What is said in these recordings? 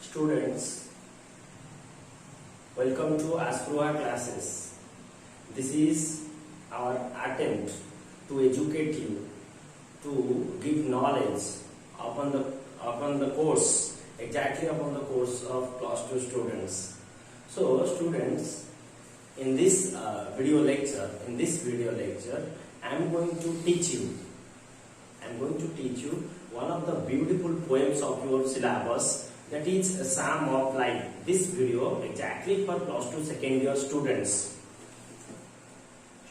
Students, welcome to Asproha classes. This is our attempt to educate you, to give knowledge upon the course, exactly upon the course of class 2 students. So students, in this video lecture, I am going to teach you one of the beautiful poems of your syllabus, that is a Psalm of Life. This video exactly for class 2 second year students.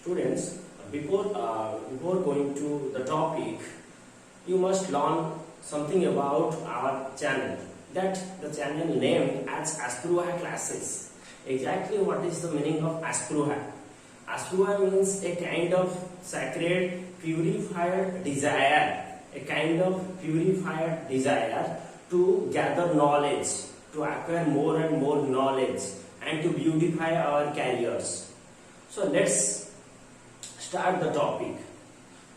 Students, before going to the topic, you must learn something about our channel. That the channel named as Asproha classes. Exactly what is the meaning of Asproha? Asproha means a kind of sacred, purified desire. A kind of purified desire to gather knowledge, to acquire more and more knowledge, and to beautify our careers. So let's start the topic.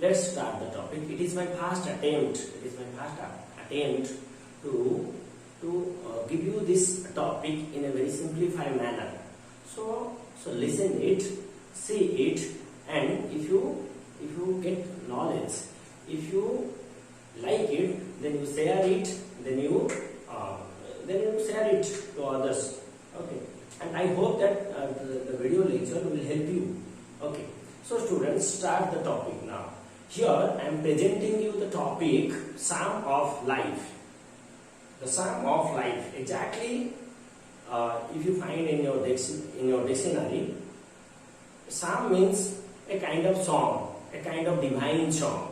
It is my first attempt. To give you this topic in a very simplified manner. So listen it, see it, and if you get knowledge, if you like it, then you share it, then you share it to others. Okay, and I hope that the video lecture will help you. Okay, so students, start the topic now. Here I am presenting you the topic Psalm of Life. The Psalm of Life. Exactly, if you find in your dictionary, Psalm means a kind of song, a kind of divine song.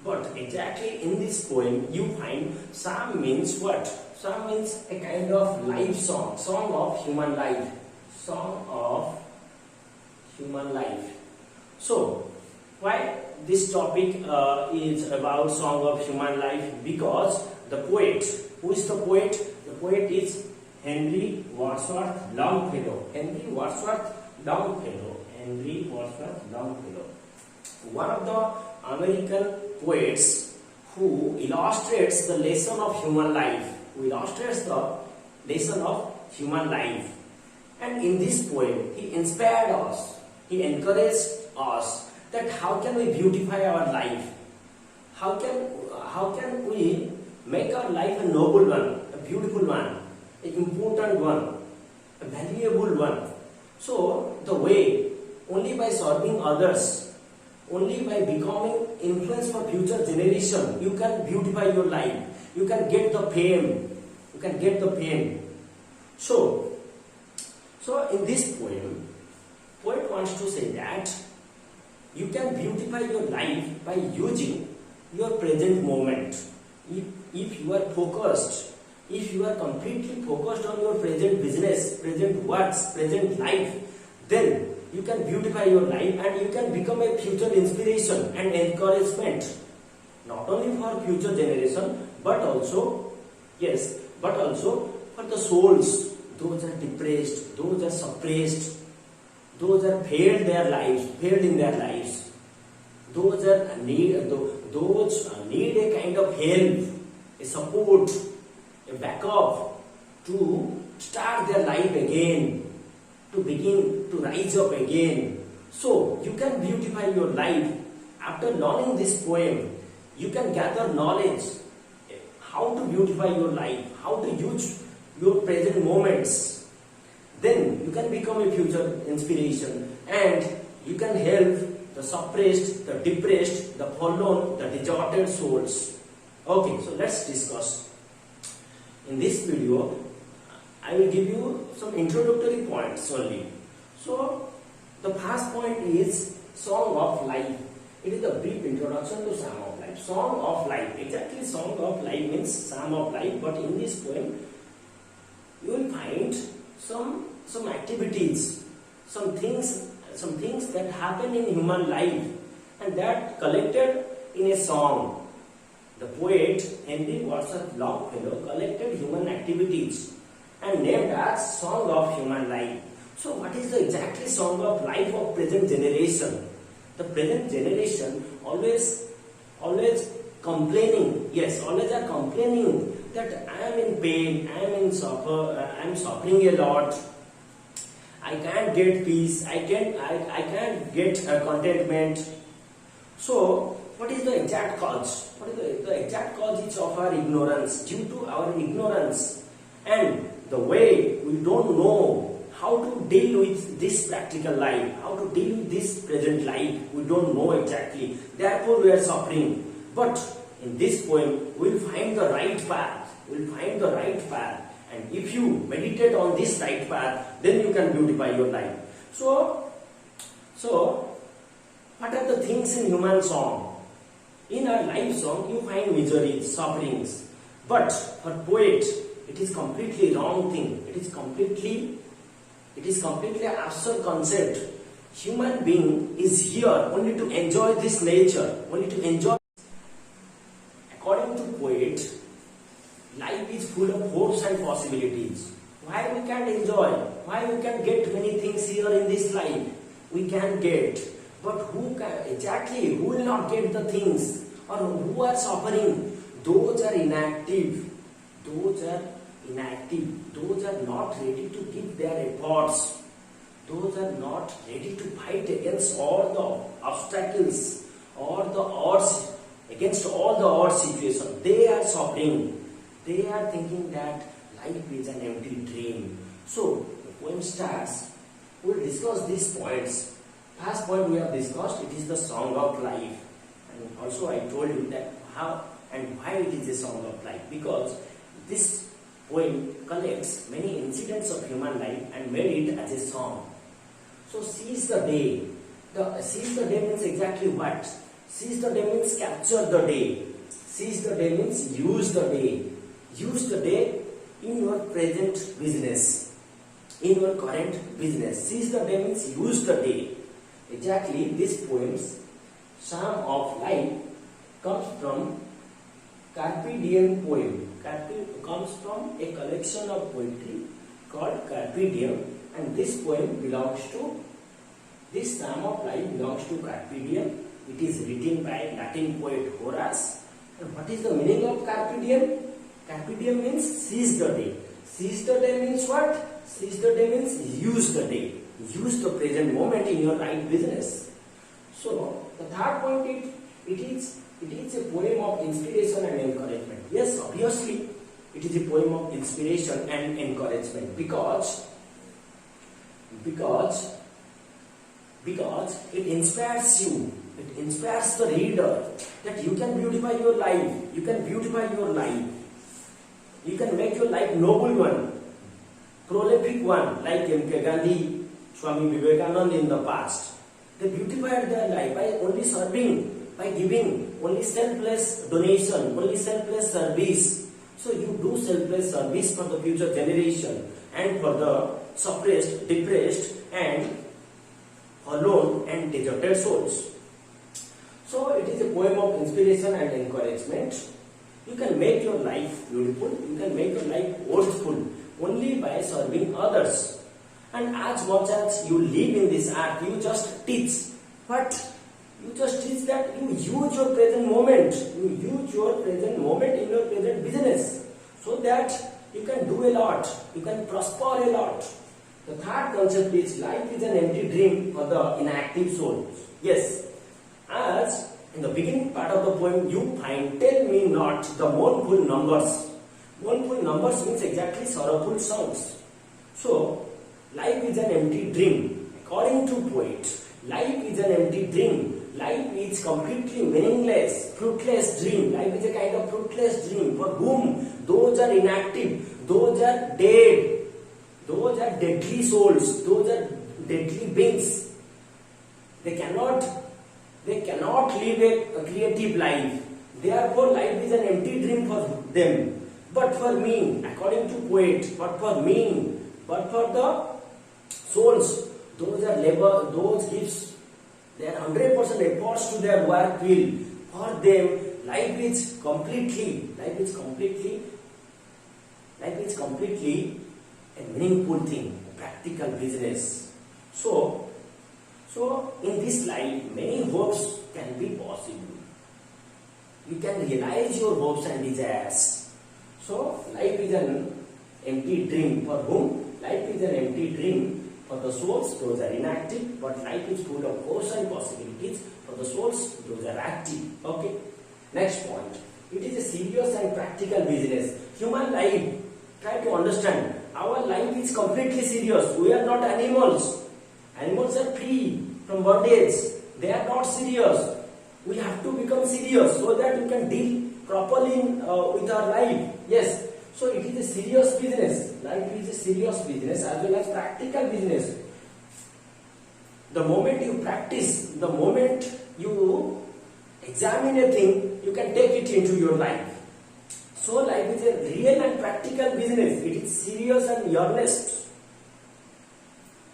But exactly in this poem, you find Psalm means what? Psalm means a kind of life song, song of human life, song of human life. So, why this topic is about song of human life? Because the poet, who is the poet? The poet is Henry Wadsworth Longfellow. Henry Wadsworth Longfellow. One of the American poets who illustrates the lesson of human life. And in this poem, he inspired us. He encouraged us that how can we beautify our life? How can we make our life a noble one, a beautiful one, an important one, a valuable one? So the way, only by serving others, only by becoming influence for future generation, you can beautify your life. You can get the fame. So in this poem, poet wants to say that you can beautify your life by using your present moment. If you are focused, if you are completely focused on your present business, present works, present life, then you can beautify your life and you can become a future inspiration and encouragement, not only for future generation, but also for the souls, those are depressed, those are suppressed, those are failed in their lives, those need a kind of help, a support, a backup to start their life again, to begin to rise up again. So you can beautify your life. After learning this poem, you can gather knowledge how to beautify your life, how to use your present moments. Then you can become a future inspiration and you can help the suppressed, the depressed, the forlorn, the deserted souls. Okay, so let's discuss. In this video, I will give you some introductory points only. So, the first point is Song of Life. It is a brief introduction to Psalm of Life. Song of Life. Exactly, Song of Life means Psalm of Life. But in this poem, you will find some activities, some things that happen in human life, and that collected in a song. The poet Henry Wadsworth Longfellow collected human activities and named as Song of Human Life. So what is the exactly song of life of present generation? The present generation always complaining, always are complaining that I am in pain, I am suffering a lot. I can't get peace. I can't get contentment. So, what is the exact cause? What is the exact cause is of our ignorance? Due to our ignorance and the way we don't know how to deal with this practical life, how to deal with this present life, we don't know exactly. Therefore, we are suffering. But in this poem, we'll find the right path. We'll find the right path. And if you meditate on this right path, then you can beautify your life. So what are the things in human song? In our life song, you find miseries, sufferings. But for poet, it is completely wrong thing. It is completely absurd concept. Human being is here only to enjoy this nature, only to enjoy. According to poet, life is full of hopes and possibilities. Why we can't enjoy? Why we can't get many things here in this life? We can get. But who will not get the things? Or who are suffering? Those are inactive. Those are not ready to give their efforts. Those are not ready to fight against all the obstacles or the odds, against all the odd situations. They are suffering. They are thinking that life is an empty dream. So, the poem starts. We will discuss these points. First point we have discussed, it is the song of life. And also I told you that how and why it is a song of life. Because this poem collects many incidents of human life and made it as a song. So, seize the day. Seize the day means exactly what? Seize the day means capture the day. Seize the day means use the day. Use the day in your present business, in your current business. Seize the day means use the day. Exactly, this poem's Psalm of Life comes from Carpe Diem poem. Carpe comes from a collection of poetry called Carpe Diem, and this poem belongs to, this Psalm of Life belongs to Carpe Diem. It is written by Latin poet Horace. And what is the meaning of Carpe Diem? Carpe diem means seize the day. Seize the day means what? Seize the day means use the day. Use the present moment in your right business. So, the third point, it is a poem of inspiration and encouragement. Yes, obviously, it is a poem of inspiration and encouragement because it inspires you. It inspires the reader that you can beautify your life. You can beautify your life. You can make your life noble one, prolific one, like M.K. Gandhi, Swami Vivekananda in the past. They beautified their life by only serving, by giving, only selfless donation, only selfless service. So you do selfless service for the future generation and for the suppressed, depressed and alone and deserted souls. So it is a poem of inspiration and encouragement. You can make your life beautiful, you can make your life worthful only by serving others. And as much as you live in this earth, you just teach. But you just teach that you use your present moment. You use your present moment in your present business. So that you can do a lot. You can prosper a lot. The third concept is life is an empty dream for the inactive souls. Yes. As in the beginning part of the poem, you find, tell me not the mournful numbers. Mournful numbers means exactly sorrowful songs. So, life is an empty dream. According to poet, life is an empty dream. Life is completely meaningless, fruitless dream. Life is a kind of fruitless dream. For whom? Those are inactive. Those are dead. Those are deadly souls. Those are deadly beings. They cannot live a creative life. Therefore, life is an empty dream for them. But for me, according to poet, but for the souls, those gives their 100% efforts to their work will. For them, life is completely a meaningful thing, a practical business. So in this life, many hopes can be possible. You can realize your hopes and desires. So life is an empty dream. For whom? Life is an empty dream. For the souls, those are inactive, but life is full of hopes and possibilities. For the souls, those are active. Okay. Next point. It is a serious and practical business. Human life, try to understand. Our life is completely serious. We are not animals. Animals are free from bondage. They are not serious. We have to become serious so that we can deal properly with our life. Yes. So it is a serious business. Life is a serious business as well as practical business. The moment you practice, the moment you examine a thing, you can take it into your life. So life is a real and practical business. It is serious and earnest.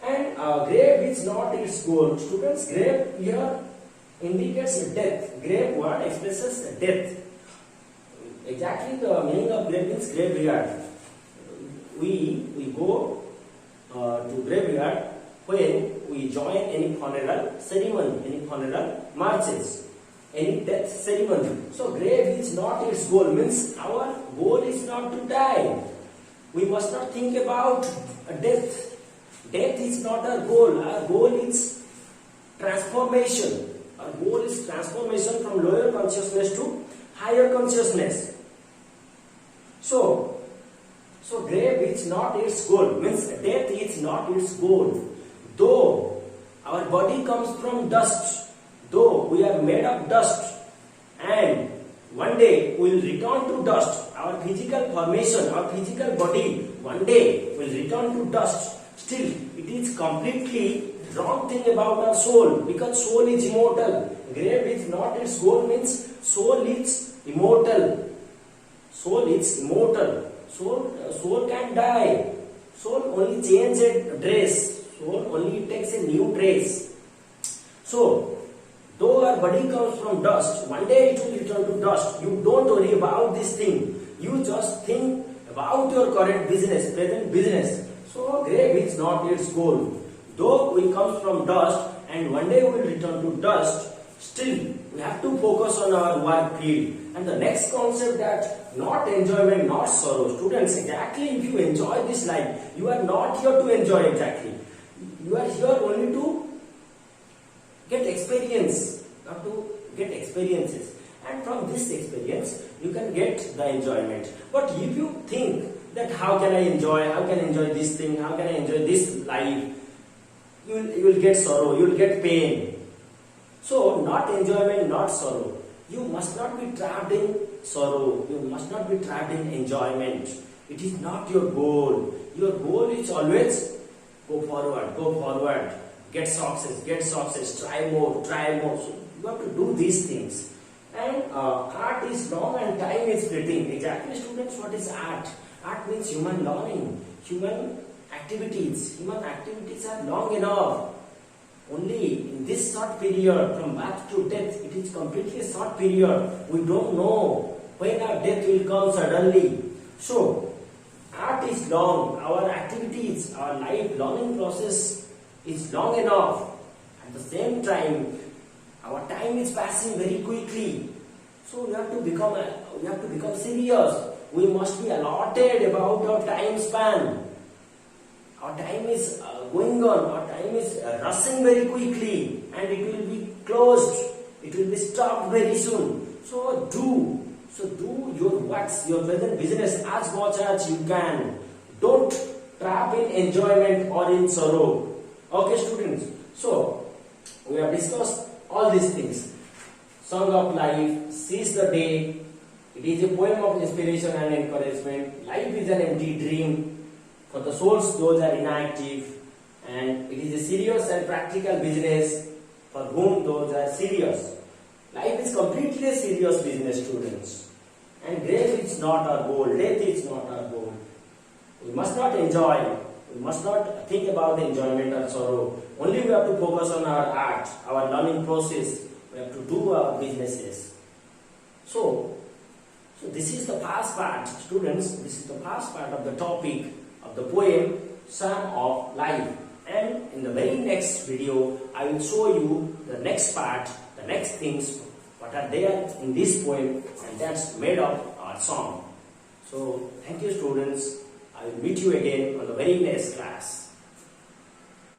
And grave is not its goal. Students, grave here indicates death. Grave word expresses death. Exactly the meaning of grave means graveyard. We go to graveyard when we join any funeral ceremony, any funeral marches, any death ceremony. So grave is not its goal, means our goal is not to die. We must not think about death. Death is not our goal. Our goal is transformation. Our goal is transformation from lower consciousness to higher consciousness. So grave is not its goal, means death is not its goal. Though our body comes from dust, though we are made of dust, and one day we will return to dust. Our physical formation, our physical body, one day will return to dust. Still, it is completely wrong thing about our soul, because soul is immortal. Grave is not its goal, means soul is immortal. Soul is immortal. Soul can die. Soul only changes a dress. Soul only takes a new dress. So, though our body comes from dust, one day it will return to dust. You don't worry about this thing. You just think about your current business, present business. So, grave is not its goal. Though we come from dust and one day we will return to dust, still we have to focus on our work field. And the next concept, that not enjoyment, not sorrow. Students, exactly if you enjoy this life, you are not here to enjoy exactly. You are here only to get experience, not to get experiences. And from this experience, you can get the enjoyment. But if you think that how can I enjoy this thing, how can I enjoy this life, you will get sorrow, you will get pain. So, not enjoyment, not sorrow. You must not be trapped in sorrow. You must not be trapped in enjoyment. It is not your goal. Your goal is always go forward, get success, try more. So, you have to do these things. And art is long and time is fleeting. Exactly, students, what is art? Art means human learning, human activities. Human activities are long enough. Only in this short period, from birth to death, it is completely a short period. We don't know when our death will come suddenly. So, art is long. Our activities, our life learning process is long enough. At the same time, our time is passing very quickly. So, we have to become serious. We must be allotted about our time span. Our time is going on, our time is rushing very quickly, and it will be closed, it will be stopped very soon. So do your works, your present business as much as you can. Don't trap in enjoyment or in sorrow. Okay, students? So, we have discussed all these things. Song of Life, Seize the Day. It is a poem of inspiration and encouragement. Life is an empty dream. For the souls, those are inactive, and it is a serious and practical business for whom those are serious. Life is completely a serious business, students. And grave is not our goal, death is not our goal. We must not enjoy, we must not think about enjoyment or sorrow. Only we have to focus on our art, our learning process. We have to do our businesses. So this is the first part, students. This is the first part of the topic of the poem Song of Life, and in the very next video I will show you the next part, the next things what are there in this poem, and that's made of our song. So thank you students. I will meet you again on the very next class.